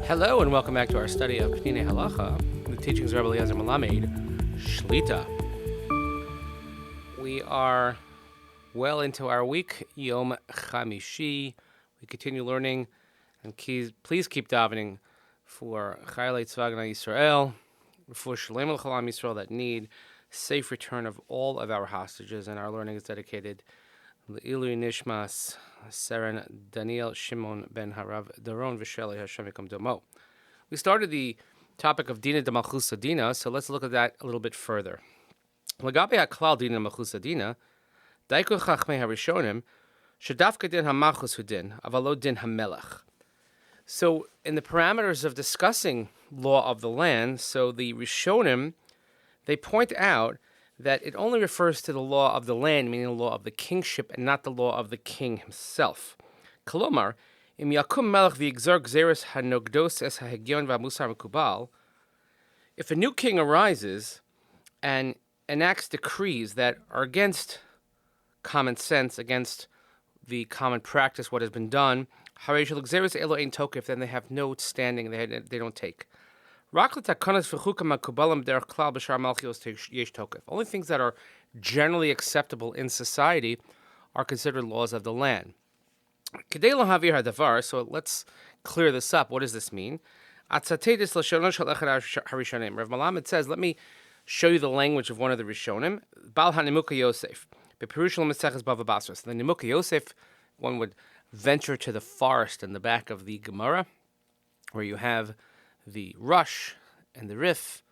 Hello and welcome back to our study of Peninei Halacha, the teachings of Rabbi Eliezer Melamed, Shlita. We are well into our week, Yom Chamishi. We continue learning, and please keep davening for Chayalei Tzva Agana Yisrael, for Shalem Al Chalam Yisrael that need safe return of all of our hostages, and our learning is dedicated Le'ilui Nishmas, Seren Daniel Shimon ben Harav Daron V'Sheli Hashem Yikom Domo. We started the topic of Dina Demalchusa Dina, so let's look at that a little bit further. L'gabe haklal Dina Demalchusa Dina, Daiku Chachmei Harishonim, Shadafka Din HaMalchus Hu Din, Avalo Din HaMelech. So, in the parameters of discussing law of the land, so the Rishonim, they point out that it only refers to the law of the land, meaning the law of the kingship, and not the law of the king himself. Kolomar, im yakum melech v'yigzor gzeres hanogdos es hahegyon v'amusar mekubal. If a new king arises and enacts decrees that are against common sense, against the common practice, what has been done, harei shel gzeres elo ein tokef, then they have no standing, they don't take. Only things that are generally acceptable in society are considered laws of the land. So let's clear this up. What does this mean? Rav Malamed says, let me show you the language of one of the Rishonim. Bal HaNimuka Yosef. The Nimuka Yosef, one would venture to the forest in the back of the Gemara, where you have the Rush and the Rif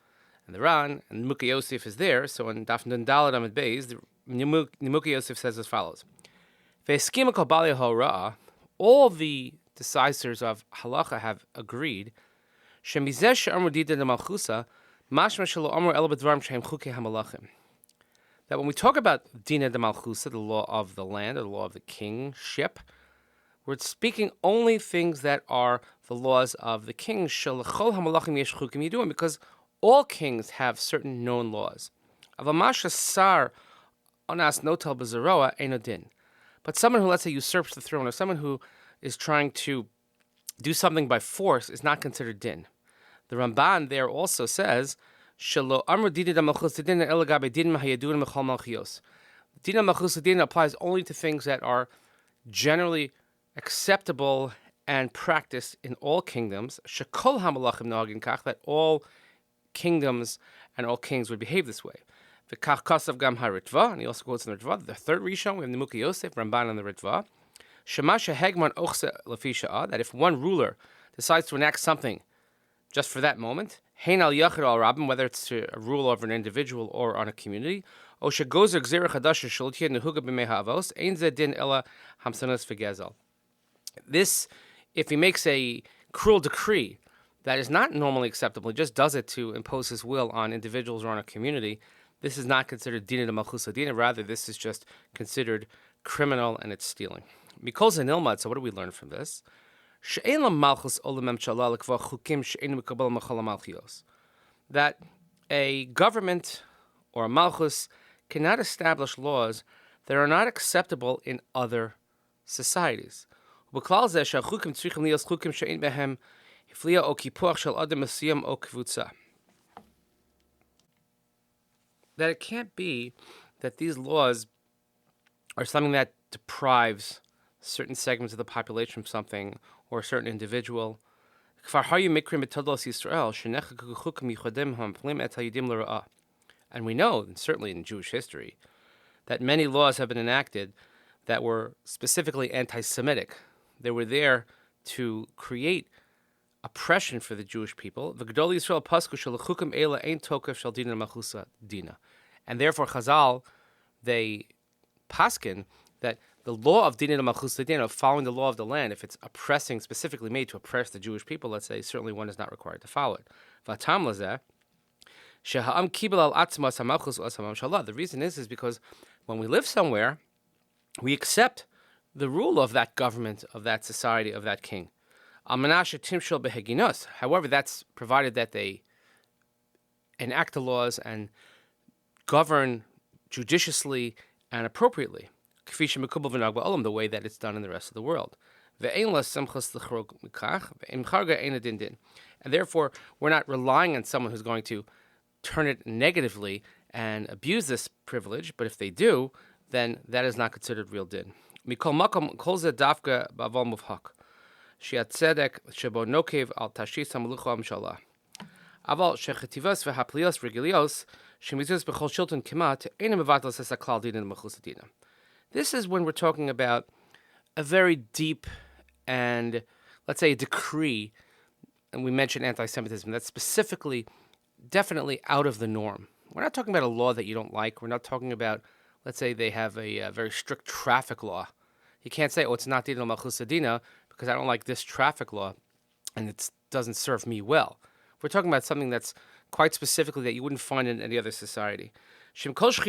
and the Ran, and Nimuka Yosef is there. So in Daf Nun Daled Amud Beis, the Nimuka Yosef says as follows: all the decisors of Halacha have agreed that when we talk about Dina Demalchusa, the law of the land, or the law of the kingship, we're speaking only things that are the laws of the king, because all kings have certain known laws. But someone who, let's say, usurps the throne, or someone who is trying to do something by force, is not considered din. The Ramban there also says, Dina Demalchusa Dina applies only to things that are generally acceptable and practiced in all kingdoms, shekol hamalachim nahagin kach, that all kingdoms and all kings would behave this way. V'kach kasav gam haritva, and he also quotes in the Ritva, the third Rishon, we have Nimuka Yosef, Ramban, and the Ritva, shema shehegman ochse lefisha, that if one ruler decides to enact something just for that moment, hein al yachid al rabbim, whether it's to a rule over an individual or on a community, o shegozer gzera chadasha shalotiyah nehuga b'mei ha'avos, ein zeh din ela hamsanas v'gezel. This, if he makes a cruel decree that is not normally acceptable, he just does it to impose his will on individuals or on a community, this is not considered Dina Demalchusa Dina. Rather, this is just considered criminal and it's stealing. Mikol Zanilmad, so what do we learn from this? That a government or a malchus cannot establish laws that are not acceptable in other societies. That it can't be that these laws are something that deprives certain segments of the population from something or a certain individual. And we know, and certainly in Jewish history, that many laws have been enacted that were specifically anti-Semitic. They were there to create oppression for the Jewish people. And therefore Chazal, they paskin that the law of Dina Demalchusa Dina, following the law of the land, if it's oppressing, specifically made to oppress the Jewish people, let's say, certainly one is not required to follow it. The reason is because when we live somewhere, we accept the rule of that government, of that society, of that king. However, that's provided that they enact the laws and govern judiciously and appropriately, the way that it's done in the rest of the world. And therefore, we're not relying on someone who's going to turn it negatively and abuse this privilege, but if they do, then that is not considered real din. Mikol makom kol ze dafka ba'aval muvhak. Shiat tzedek shebo nokev al tashis hamelucha hamshalah. Aval shechetivos v'haplios regilios shemizus b'chol shilton kemat eina mevatlos es haklal Dina Demalchusa Dina. This is when we're talking about a very deep and, let's say, a decree, and we mentioned anti-Semitism, that's specifically, definitely out of the norm. We're not talking about a law that you don't like. We're not talking about, let's say, they have a very strict traffic law. You can't say, oh, it's not Dina Demalchusa Dina because I don't like this traffic law and it doesn't serve me well. We're talking about something that's quite specifically that you wouldn't find in any other society. Because if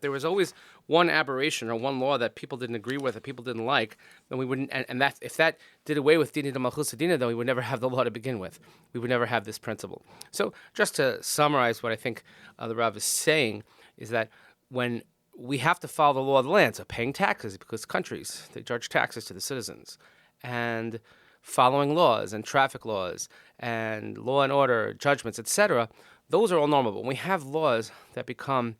there was always one aberration or one law that people didn't agree with or people didn't like, then we wouldn't, and that if that did away with Dina Demalchusa Dina, then we would never have the law to begin with. We would never have this principle. So just to summarize what I think the Rav is saying is that when we have to follow the law of the land, so paying taxes because countries, they charge taxes to the citizens, and following laws and traffic laws and law and order, judgments, etc., those are all normal. But when we have laws that become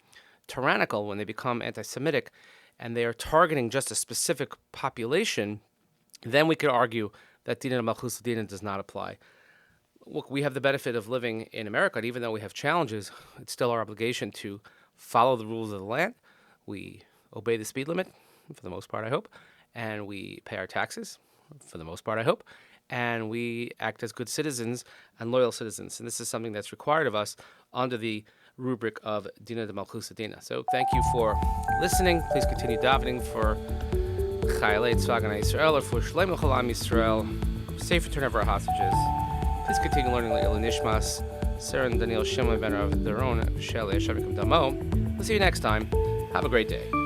tyrannical, when they become anti-Semitic, and they are targeting just a specific population, then we could argue that Dina Demalchusa Dina does not apply. Look, we have the benefit of living in America, and even though we have challenges, it's still our obligation to follow the rules of the land. We obey the speed limit, for the most part, I hope, and we pay our taxes, for the most part, I hope, and we act as good citizens and loyal citizens. And this is something that's required of us under the rubric of Dina Demalchusa Dina. So thank you for listening. Please continue davening for Chayalei Tzvagana Yisrael, or for Shalem L'chol Am Yisrael, safe return of our hostages. Please continue learning Le'il Nishmas, Sarah and Daniel Shimon Ben Rav Daron, Shelley Hashem Yikum Damo. We'll see you next time. Have a great day.